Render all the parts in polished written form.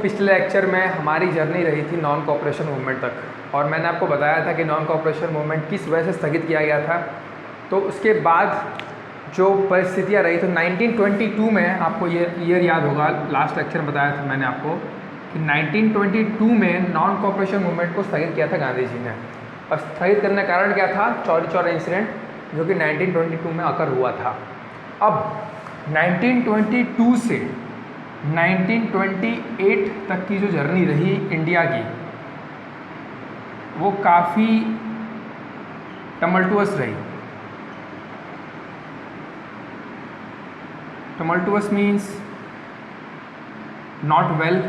पिछले लेक्चर में हमारी जर्नी रही थी नॉन कोऑपरेशन मूवमेंट तक, और मैंने आपको बताया था कि नॉन कोऑपरेशन मूवमेंट किस वजह से स्थगित किया गया था। तो उसके बाद जो परिस्थितियाँ रही, तो 1922 में आपको ये ईयर याद होगा, लास्ट लेक्चर में बताया था मैंने आपको कि 1922 में नॉन कोऑपरेशन मूवमेंट को स्थगित किया था गांधी जी ने। और स्थगित करने का कारण क्या था? चौरी चौरा इंसिडेंट, जो कि 1922 में अकर हुआ था। अब 1922 से 1928 तक की जो जर्नी रही इंडिया की, वो काफ़ी टमल्टुअस रही। टमल्टुअस मीन्स नॉट वेल।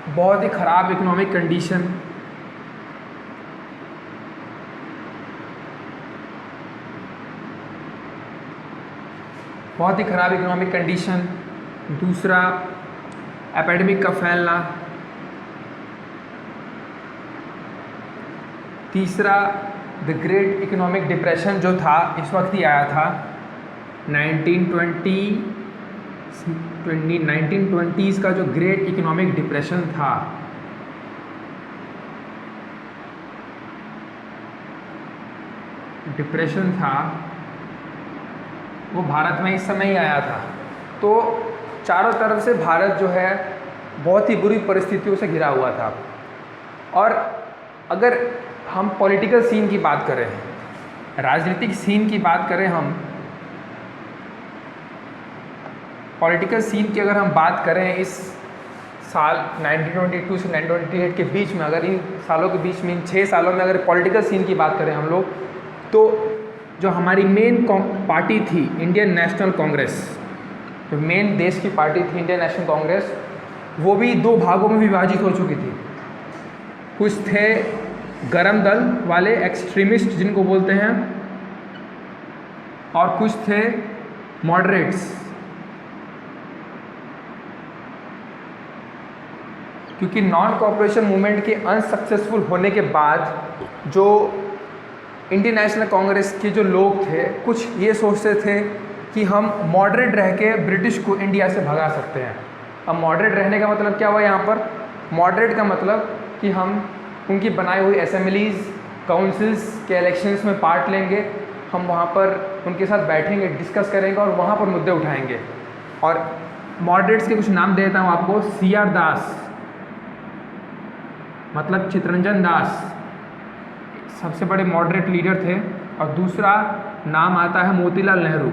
बहुत ही ख़राब इकोनॉमिक कंडीशन, बहुत ही ख़राब इकोनॉमिक कंडीशन। दूसरा, एपिडेमिक का फैलना। तीसरा, द ग्रेट इकोनॉमिक डिप्रेशन जो था इस वक्त ही आया था, 1920s का जो ग्रेट इकोनॉमिक डिप्रेशन था, वो भारत में इस समय ही आया था। तो चारों तरफ से भारत जो है बहुत ही बुरी परिस्थितियों से घिरा हुआ था। और अगर हम पॉलिटिकल सीन की बात करें, राजनीतिक सीन की बात करें, हम पॉलिटिकल सीन की अगर हम बात करें इस साल 1922 से 1928 के बीच में, अगर इन सालों के बीच में, इन 6 सालों में अगर पॉलिटिकल सीन की बात करें हम लोग, तो जो हमारी मेन पार्टी थी इंडियन नेशनल कांग्रेस, जो मेन देश की पार्टी थी इंडियन नेशनल कांग्रेस, वो भी 2 भागों में विभाजित हो चुकी थी। कुछ थे गरम दल वाले, एक्सट्रीमिस्ट जिनको बोलते हैं, और कुछ थे मॉडरेट्स। क्योंकि नॉन कोऑपरेशन मूवमेंट के अनसक्सेसफुल होने के बाद जो इंडियन नेशनल कांग्रेस के जो लोग थे, कुछ ये सोचते थे कि हम मॉडरेट रह के ब्रिटिश को इंडिया से भगा सकते हैं। अब मॉडरेट रहने का मतलब क्या हुआ यहाँ पर? मॉडरेट का मतलब कि हम उनकी बनाई हुई असेंबलीज़, काउंसिल्स के इलेक्शंस में पार्ट लेंगे, हम वहाँ पर उनके साथ बैठेंगे, डिस्कस करेंगे और वहाँ पर मुद्दे उठाएंगे। और मॉडरेट्स के कुछ नाम देता हूँ आपको। CR दास मतलब चित्तरंजन दास सबसे बड़े मॉडरेट लीडर थे, और दूसरा नाम आता है मोतीलाल नेहरू।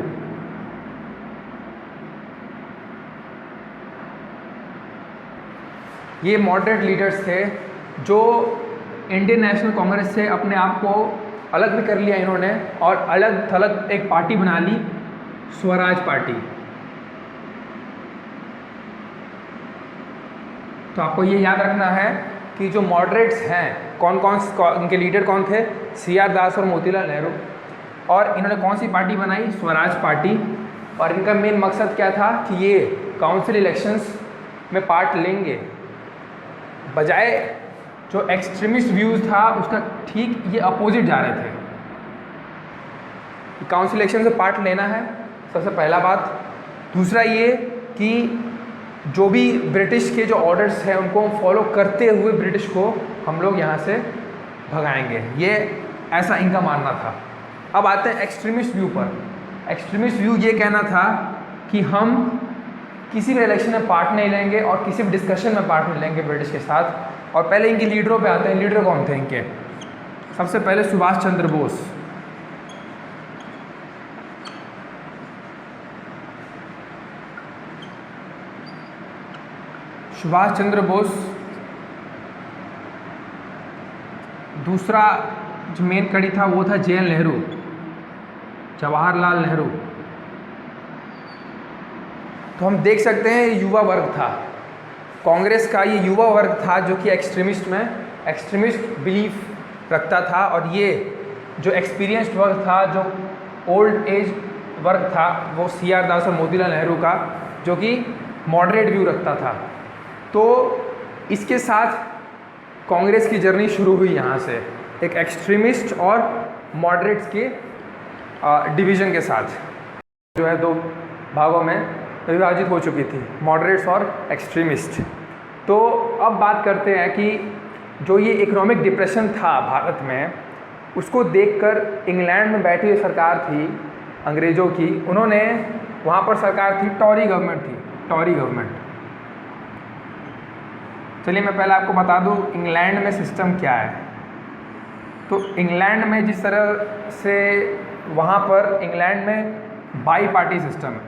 ये मॉडरेट लीडर्स थे जो इंडियन नेशनल कांग्रेस से अपने आप को अलग भी कर लिया इन्होंने, और अलग थलग एक पार्टी बना ली, स्वराज पार्टी। तो आपको ये याद रखना है कि जो मॉडरेट्स हैं, इनके लीडर कौन थे? CR दास और मोतीलाल नेहरू। और इन्होंने कौन सी पार्टी बनाई? स्वराज पार्टी। और इनका मेन मकसद क्या था कि ये काउंसिल इलेक्शंस में पार्ट लेंगे, बजाय जो एक्सट्रीमिस्ट व्यूज़ था उसका ठीक ये अपोजिट जा रहे थे। काउंसिल इलेक्शन से पार्ट लेना है, सबसे पहला बात। दूसरा ये कि जो भी ब्रिटिश के जो ऑर्डर्स हैं उनको फॉलो करते हुए ब्रिटिश को हम लोग यहाँ से भगाएंगे, ये ऐसा इनका मानना था। अब आते हैं एक्सट्रीमिस्ट व्यू पर। एक्सट्रीमिस्ट व्यू ये कहना था कि हम किसी भी इलेक्शन में पार्ट नहीं लेंगे और किसी भी डिस्कशन में पार्ट नहीं लेंगे ब्रिटिश के साथ। और पहले इनके लीडरों पे आते हैं। लीडर कौन थे इनके? सबसे पहले सुभाष चंद्र बोस। सुभाष चंद्र बोस। दूसरा जो मेन कड़ी था वो था JL नेहरू, जवाहरलाल नेहरू। तो हम देख सकते हैं ये युवा वर्ग था, कांग्रेस का ये युवा वर्ग था जो कि एक्सट्रीमिस्ट बिलीफ रखता था। और ये जो एक्सपीरियंस्ड वर्ग था, जो ओल्ड एज वर्ग था, वो CR दास और मोतीलाल नेहरू का, जो कि मॉडरेट व्यू रखता था। तो इसके साथ कांग्रेस की जर्नी शुरू हुई यहाँ से, एक एक्सट्रीमिस्ट और मॉडरेट्स के डिवीज़न के साथ। जो है दो भागों में विभाजित हो चुकी थी, मॉडरेट्स और एक्सट्रीमिस्ट। तो अब बात करते हैं कि जो ये इकोनॉमिक डिप्रेशन था भारत में, उसको देखकर इंग्लैंड में बैठी हुई सरकार थी अंग्रेज़ों की, उन्होंने, वहाँ पर सरकार थी, टॉरी गवर्नमेंट थी, टॉरी गवर्नमेंट। चलिए मैं पहले आपको बता दूँ इंग्लैंड में सिस्टम क्या है। तो इंग्लैंड में जिस तरह से, वहाँ पर इंग्लैंड में बाई पार्टी सिस्टम है।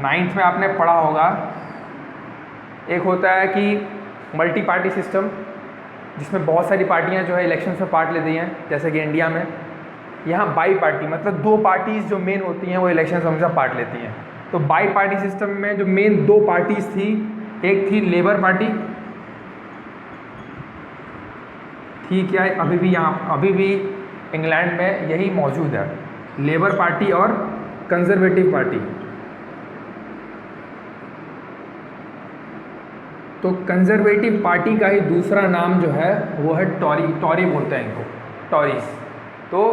9th में आपने पढ़ा होगा, एक होता है कि मल्टी पार्टी सिस्टम, जिसमें बहुत सारी पार्टियां जो है इलेक्शन में पार्ट लेती हैं, जैसे कि इंडिया में। यहाँ बाई पार्टी मतलब 2 पार्टीज़ जो मेन होती हैं वो इलेक्शन में हमेशा पार्ट लेती हैं। तो बाई पार्टी सिस्टम में जो मेन 2 पार्टीज़ थी, एक थी लेबर पार्टी, ठीक है, अभी भी इंग्लैंड में यही मौजूद है, लेबर पार्टी और कंजर्वेटिव पार्टी। तो कंजर्वेटिव पार्टी का ही दूसरा नाम जो है वो है टॉरी, टॉरी बोलते हैं इनको, टॉरीज। तो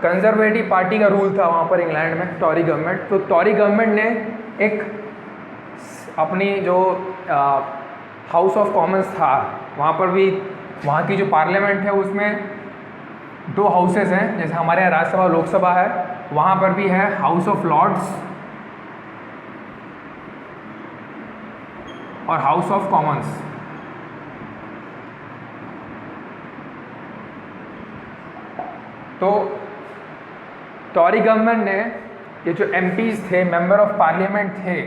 कंजर्वेटिव पार्टी का रूल था वहाँ पर इंग्लैंड में, टॉरी गवर्नमेंट। तो टॉरी गवर्नमेंट ने एक अपनी जो हाउस ऑफ कॉमन्स था, वहाँ पर भी, वहाँ की जो पार्लियामेंट है उसमें 2 हाउसेस हैं, जैसे हमारे यहाँ राज्यसभा लोकसभा है, वहाँ पर भी है हाउस ऑफ लॉर्ड्स और हाउस ऑफ कॉमन्स। तो टॉरी गवर्नमेंट ने ये जो एमपीज थे, मेंबर ऑफ पार्लियामेंट थे,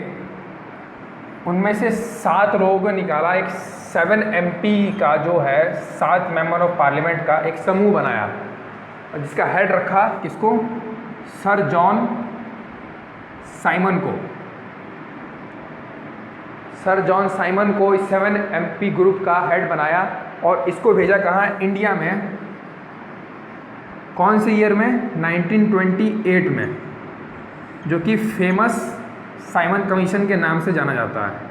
उनमें से 7 लोगों को निकाला, एक 7 एमपी का जो है, 7 मेंबर ऑफ पार्लियामेंट का एक समूह बनाया, और जिसका हेड रखा किसको? सर जॉन साइमन को। सर जॉन साइमन को इस 7 एमपी ग्रुप का हेड बनाया और इसको भेजा कहाँ? इंडिया में। कौन से ईयर में? 1928 में, जो कि फेमस साइमन कमीशन के नाम से जाना जाता है।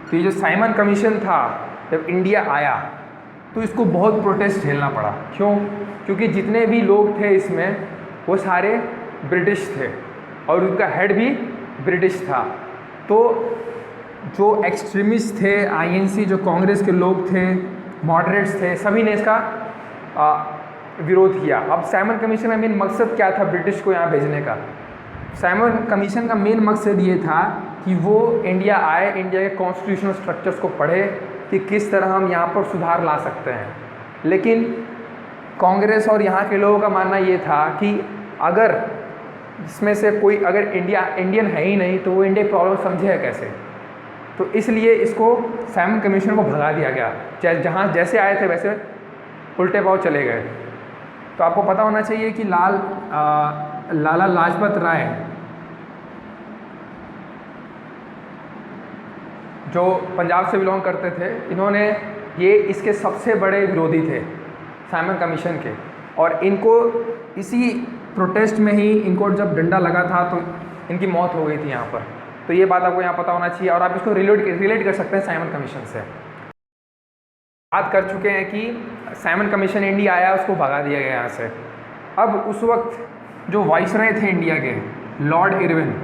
तो ये जो साइमन कमीशन था, जब इंडिया आया तो इसको बहुत प्रोटेस्ट झेलना पड़ा। क्यों? क्योंकि जितने भी लोग थे इसमें वो सारे ब्रिटिश थे और उनका हेड भी ब्रिटिश था। तो जो एक्सट्रीमिस्ट थे, आईएनसी, जो कांग्रेस के लोग थे, मॉडरेट्स थे, सभी ने इसका विरोध किया। अब साइमन कमीशन का मेन मकसद क्या था ब्रिटिश को यहाँ भेजने का? साइमन कमीशन का मेन मकसद ये था कि वो इंडिया आए, इंडिया के कॉन्स्टिट्यूशनल स्ट्रक्चर्स को पढ़े कि किस तरह हम यहाँ पर सुधार ला सकते हैं। लेकिन कांग्रेस और यहाँ के लोगों का मानना ये था कि अगर इसमें से कोई अगर इंडियन है ही नहीं तो वो इंडिया प्रॉब्लम समझेगा कैसे? तो इसलिए इसको साइमन कमीशन को भगा दिया गया। जहाँ जैसे आए थे वैसे उल्टे पाँव चले गए। तो आपको पता होना चाहिए कि लाला लाजपत राय, जो पंजाब से बिलोंग करते थे, इन्होंने ये इसके सबसे बड़े विरोधी थे साइमन कमीशन के, और इनको इसी प्रोटेस्ट में ही इनको जब डंडा लगा था तो इनकी मौत हो गई थी यहाँ पर। तो ये बात आपको यहाँ पता होना चाहिए और आप इसको रिलेट कर सकते हैं साइमन कमीशन से। बात कर चुके हैं कि साइमन कमीशन इंडिया आया, उसको भगा दिया गया यहाँ से। अब उस वक्त जो वाइसराय थे इंडिया के, लॉर्ड इरविन,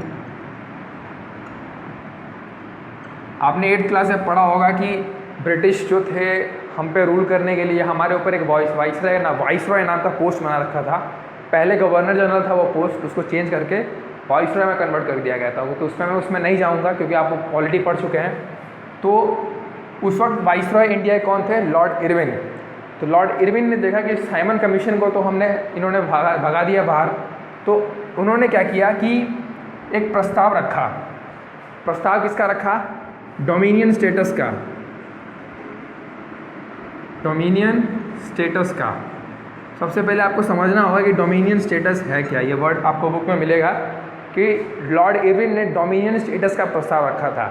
आपने 8th क्लास में पढ़ा होगा कि ब्रिटिश जो थे हम पे रूल करने के लिए हमारे ऊपर एक वाइसराय नाम का पोस्ट बना रखा था। पहले गवर्नर जनरल था वो पोस्ट, उसको चेंज करके वाइसराय में कन्वर्ट कर दिया गया था। वो तो उसमें नहीं जाऊंगा क्योंकि आप ऑलरेडी पढ़ चुके हैं। तो उस वक्त वाइसराय इंडिया के कौन थे? Lord Irwin. तो लॉर्ड इरविन ने देखा कि साइमन कमीशन को तो इन्होंने भगा दिया बाहर। तो उन्होंने क्या किया कि एक प्रस्ताव रखा। प्रस्ताव किसका रखा? डोमिनियन स्टेटस का। डोमिनियन स्टेटस का। सबसे पहले आपको समझना होगा कि डोमिनियन स्टेटस है क्या। ये वर्ड आपको बुक में मिलेगा कि लॉर्ड इरविन ने डोमिनियन स्टेटस का प्रस्ताव रखा था।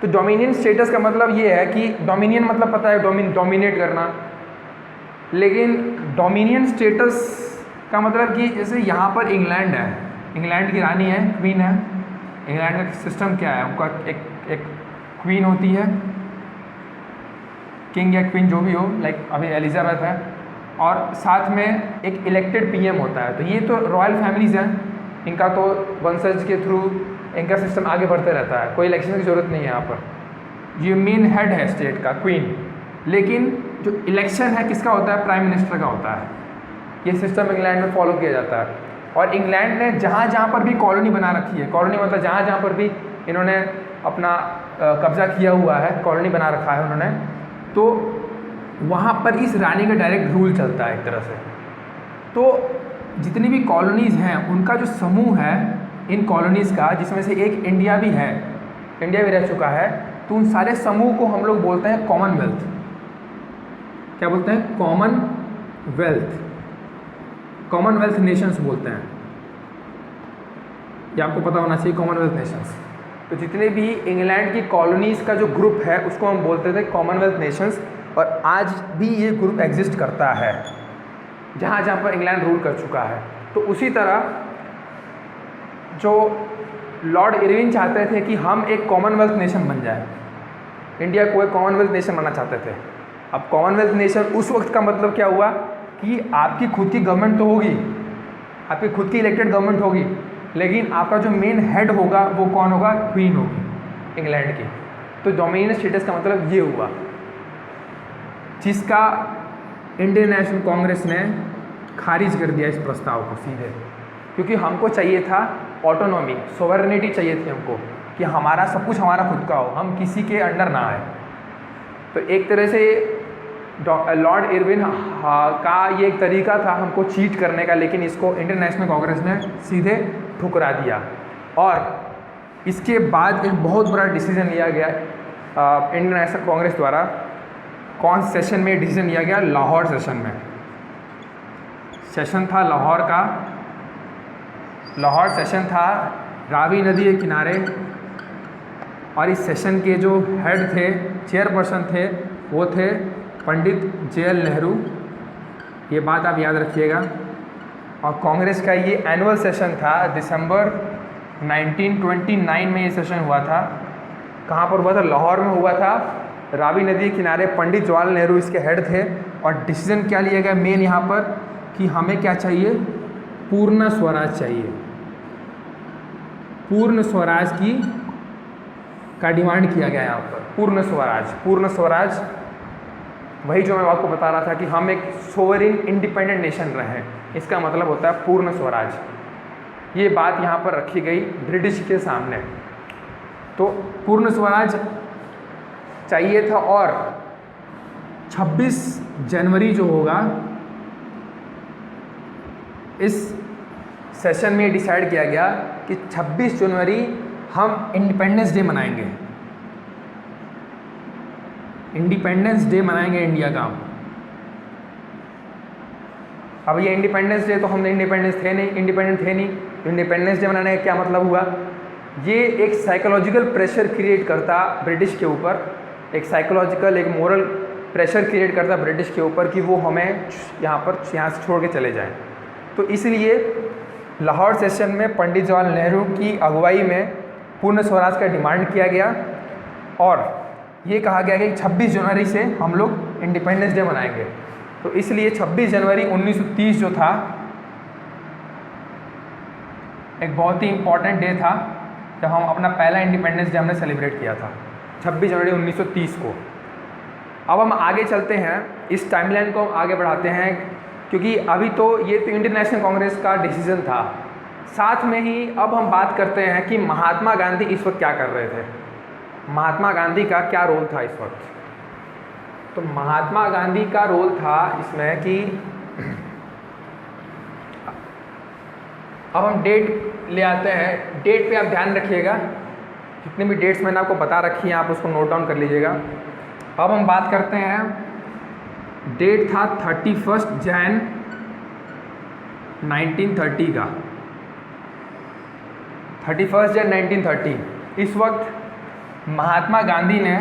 तो डोमिनियन स्टेटस का मतलब ये है कि डोमिनियन मतलब पता है डोमिनेट करना, लेकिन डोमिनियन स्टेटस का मतलब कि जैसे यहाँ पर इंग्लैंड है, इंग्लैंड की रानी है, क्वीन है। इंग्लैंड का सिस्टम क्या है? उनका एक क्वीन होती है, किंग या क्वीन जो भी हो, लाइक अभी एलिजाबेथ है, और साथ में एक इलेक्टेड पीएम होता है। तो ये तो रॉयल फैमिलीज़ हैं, इनका तो वंशज के थ्रू इनका सिस्टम आगे बढ़ते रहता है, कोई इलेक्शन की ज़रूरत नहीं है यहाँ पर। ये मेन हेड है स्टेट का, क्वीन। लेकिन जो इलेक्शन है किसका होता है? प्राइम मिनिस्टर का होता है। ये सिस्टम इंग्लैंड में फॉलो किया जाता है। और इंग्लैंड ने जहाँ जहाँ पर भी कॉलोनी बना रखी है, कॉलोनी मतलब जहाँ जहाँ पर भी इन्होंने अपना कब्ज़ा किया हुआ है, कॉलोनी बना रखा है उन्होंने, तो वहाँ पर इस रानी का डायरेक्ट रूल चलता है एक तरह से। तो जितनी भी कॉलोनीज़ हैं उनका जो समूह है इन कॉलोनीज़ का, जिसमें से एक इंडिया भी है, इंडिया भी रह चुका है, तो उन सारे समूह को हम लोग बोलते हैं कॉमनवेल्थ। क्या बोलते हैं? कॉमनवेल्थ, कॉमनवेल्थ नेशंस बोलते हैं। ये आपको पता होना चाहिए, कॉमनवेल्थ नेशंस। तो जितने भी इंग्लैंड की कॉलोनीज़ का जो ग्रुप है उसको हम बोलते थे कॉमनवेल्थ नेशंस। और आज भी ये ग्रुप एग्जिस्ट करता है जहाँ जहाँ पर इंग्लैंड रूल कर चुका है। तो उसी तरह जो लॉर्ड इरविन चाहते थे कि हम एक कॉमनवेल्थ नेशन बन जाए, इंडिया को एक कॉमनवेल्थ नेशन बनना चाहते थे। अब कॉमनवेल्थ नेशन उस वक्त का मतलब क्या हुआ कि आपकी खुद की गवर्नमेंट तो होगी, आपकी खुद की इलेक्टेड गवर्नमेंट होगी, लेकिन आपका जो मेन हेड होगा वो कौन होगा? क्वीन होगी इंग्लैंड की। तो डोमिनियन स्टेटस का मतलब ये हुआ, जिसका इंडियन नेशनल कांग्रेस ने खारिज कर दिया इस प्रस्ताव को सीधे, क्योंकि हमको चाहिए था ऑटोनॉमी, सोवरेनिटी चाहिए थी हमको, कि हमारा सब कुछ हमारा खुद का हो, हम किसी के अंडर ना आए। तो एक तरह से लॉर्ड इरविन का ये एक तरीका था हमको चीट करने का, लेकिन इसको इंडियन नेशनल कांग्रेस ने सीधे ठुकरा दिया। और इसके बाद एक बहुत बड़ा डिसीजन लिया गया इंडियन नेशनल कांग्रेस द्वारा। कौन सेशन में डिसीजन लिया गया? लाहौर सेशन में। सेशन था लाहौर का, लाहौर सेशन था रावी नदी के किनारे। और इस सेशन के जो हेड थे, चेयरपर्सन थे, वो थे पंडित जवाहरलाल नेहरू। ये बात आप याद रखिएगा। और कांग्रेस का ये एनुअल सेशन था, दिसंबर 1929 में ये सेशन हुआ था। कहाँ पर हुआ था? लाहौर में हुआ था, रावी नदी के किनारे। पंडित जवाहरलाल नेहरू इसके हेड थे। और डिसीजन क्या लिया गया मेन यहाँ पर, कि हमें क्या चाहिए? पूर्ण स्वराज चाहिए। पूर्ण स्वराज का डिमांड किया गया यहाँ पर। पूर्ण स्वराज, पूर्ण स्वराज वही जो मैं आपको बता रहा था कि हम एक सोवरेन इंडिपेंडेंट नेशन रहें, इसका मतलब होता है पूर्ण स्वराज। ये बात यहाँ पर रखी गई ब्रिटिश के सामने। तो पूर्ण स्वराज चाहिए था। और 26 जनवरी जो होगा, इस सेशन में डिसाइड किया गया कि 26 जनवरी हम इंडिपेंडेंस डे मनाएंगे। इंडिपेंडेंस डे मनाएंगे इंडिया का। अब ये इंडिपेंडेंस डे, तो हम इंडिपेंडेंस थे नहीं, इंडिपेंडेंट थे नहीं। इंडिपेंडेंस डे मनाने का क्या मतलब हुआ? ये एक साइकोलॉजिकल प्रेशर क्रिएट करता ब्रिटिश के ऊपर, एक साइकोलॉजिकल, एक मोरल प्रेशर क्रिएट करता ब्रिटिश के ऊपर कि वो हमें यहाँ से छोड़ के चले जाएं। तो इसलिए लाहौर सेशन में पंडित जवाहरलाल नेहरू की अगुवाई में पूर्ण स्वराज का डिमांड किया गया। और ये कहा गया कि 26 जनवरी से हम लोग इंडिपेंडेंस डे मनाएंगे। तो इसलिए 26 जनवरी 1930 जो था, एक बहुत ही इम्पॉर्टेंट डे था, जब हम अपना पहला इंडिपेंडेंस डे हमने सेलिब्रेट किया था, 26 जनवरी 1930 को। अब हम आगे चलते हैं, इस टाइमलाइन को हम आगे बढ़ाते हैं, क्योंकि अभी तो ये तो इंडियन नेशनल कांग्रेस का डिसीजन था। साथ में ही अब हम बात करते हैं कि महात्मा गांधी इस वक्त क्या कर रहे थे, महात्मा गांधी का क्या रोल था इस वक्त। तो महात्मा गांधी का रोल था इसमें कि अब हम डेट ले आते हैं। डेट पे आप ध्यान रखिएगा, जितने भी डेट्स मैंने आपको बता रखी हैं आप उसको नोट डाउन कर लीजिएगा। अब हम बात करते हैं, डेट था 31 जैन 1930 का, 31 जैन 1930। इस वक्त महात्मा गांधी ने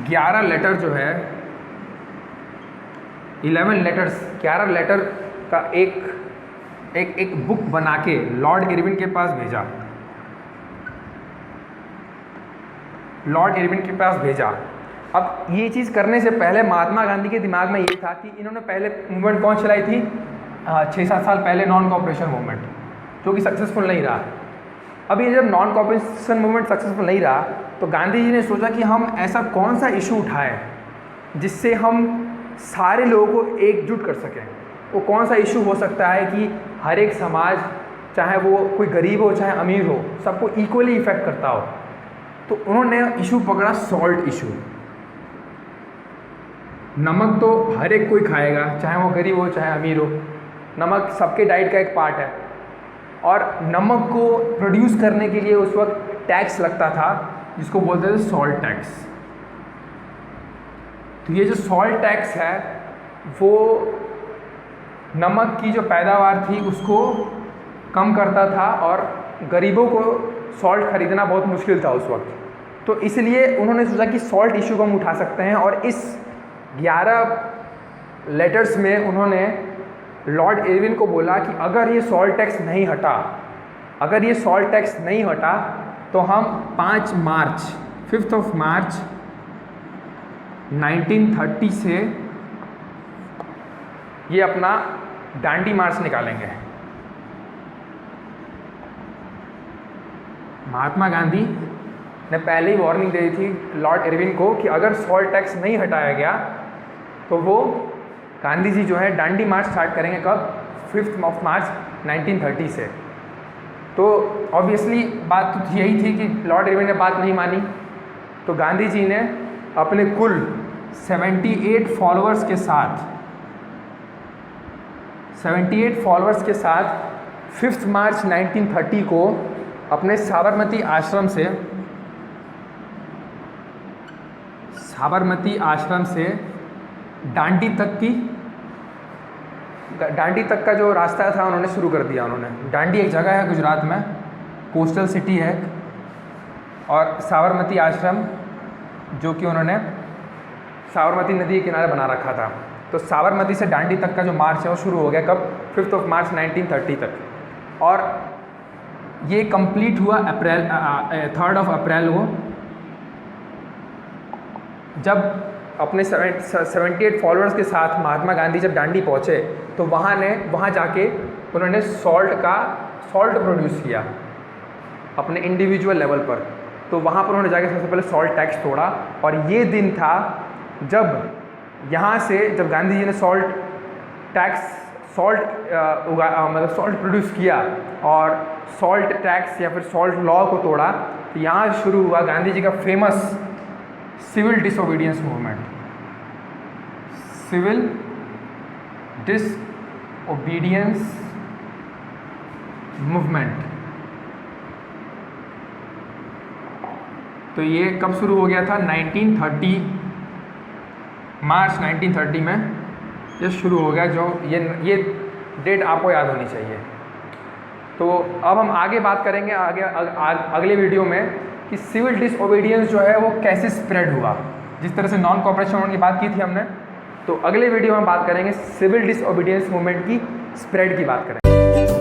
11 लेटर जो है, 11 लेटर्स, 11 लेटर का एक बुक बना के लॉर्ड इरविन के पास भेजा। लॉर्ड इरविन के पास भेजा। अब ये चीज़ करने से पहले महात्मा गांधी के दिमाग में ये था कि इन्होंने पहले मूवमेंट कौन चलाई थी, 6-7 साल पहले नॉन कॉपरेशन मूवमेंट, जो कि सक्सेसफुल नहीं रहा। अब ये जब नॉन कॉपरेशन मूवमेंट सक्सेसफुल नहीं रहा तो गांधी जी ने सोचा कि हम ऐसा कौन सा इशू उठाएं जिससे हम सारे लोगों को एकजुट कर सकें। वो कौन सा इशू हो सकता है कि हर एक समाज, चाहे वो कोई गरीब हो चाहे अमीर हो, सबको इक्वली इफेक्ट करता हो। तो उन्होंने इशू पकड़ा सॉल्ट इशू। नमक तो हर एक कोई खाएगा, चाहे वो गरीब हो चाहे अमीर हो, नमक सबके डाइट का एक पार्ट है। और नमक को प्रोड्यूस करने के लिए उस वक्त टैक्स लगता था जिसको बोलते थे सॉल्ट टैक्स। तो ये जो सॉल्ट टैक्स है वो नमक की जो पैदावार थी उसको कम करता था और गरीबों को सॉल्ट खरीदना बहुत मुश्किल था उस वक्त। तो इसलिए उन्होंने सोचा कि सॉल्ट इशू को हम उठा सकते हैं और इस 11 लेटर्स में उन्होंने लॉर्ड इरविन को बोला कि अगर ये सॉल्ट टैक्स नहीं हटा, अगर ये सॉल्ट टैक्स नहीं हटा तो हम 5 मार्च 1930 से ये अपना डांडी मार्च निकालेंगे। महात्मा गांधी ने पहले ही वार्निंग दे दी थी लॉर्ड इरविन को कि अगर सॉल्ट टैक्स नहीं हटाया गया तो वो गांधी जी जो है डांडी मार्च स्टार्ट करेंगे कब, 5 मार्च 1930 से। तो ऑब्वियसली बात तो यही थी कि लॉर्ड इरविन ने बात नहीं मानी, तो गांधी जी ने अपने कुल 78 फॉलोअर्स के साथ 5 मार्च 1930 को अपने साबरमती आश्रम से डांडी तक का जो रास्ता था उन्होंने शुरू कर दिया। उन्होंने डांडी एक जगह है गुजरात में, कोस्टल सिटी है, और साबरमती आश्रम जो कि उन्होंने साबरमती नदी के किनारे बना रखा था। तो साबरमती से डांडी तक का जो मार्च है वो शुरू हो गया कब, 5 मार्च 1930 तक, और ये कंप्लीट हुआ 3 अप्रैल को, जब अपने 78 फॉलोअर्स के साथ महात्मा गांधी जब डांडी पहुँचे तो वहाँ जाके उन्होंने सॉल्ट प्रोड्यूस किया अपने इंडिविजुअल लेवल पर। तो वहाँ पर उन्होंने जाके सबसे पहले सॉल्ट टैक्स तोड़ा, और ये दिन था जब यहाँ से जब गांधी जी ने सॉल्ट प्रोड्यूस किया और सॉल्ट टैक्स या फिर सॉल्ट लॉ को तोड़ा, तो यहाँ शुरू हुआ गांधी जी का फेमस सिविल डिसओबीडियंस मूवमेंट। तो ये कब शुरू हो गया था, 1930 मार्च 1930 में ये शुरू हो गया। जो ये डेट आपको याद होनी चाहिए। तो अब हम आगे बात करेंगे अगले वीडियो में कि सिविल डिसओबीडियंस जो है वो कैसे स्प्रेड हुआ। जिस तरह से नॉन कॉपरेशन की बात की थी हमने, तो अगले वीडियो में बात करेंगे सिविल डिसओबीडियंस मूवमेंट की स्प्रेड की बात करेंगे।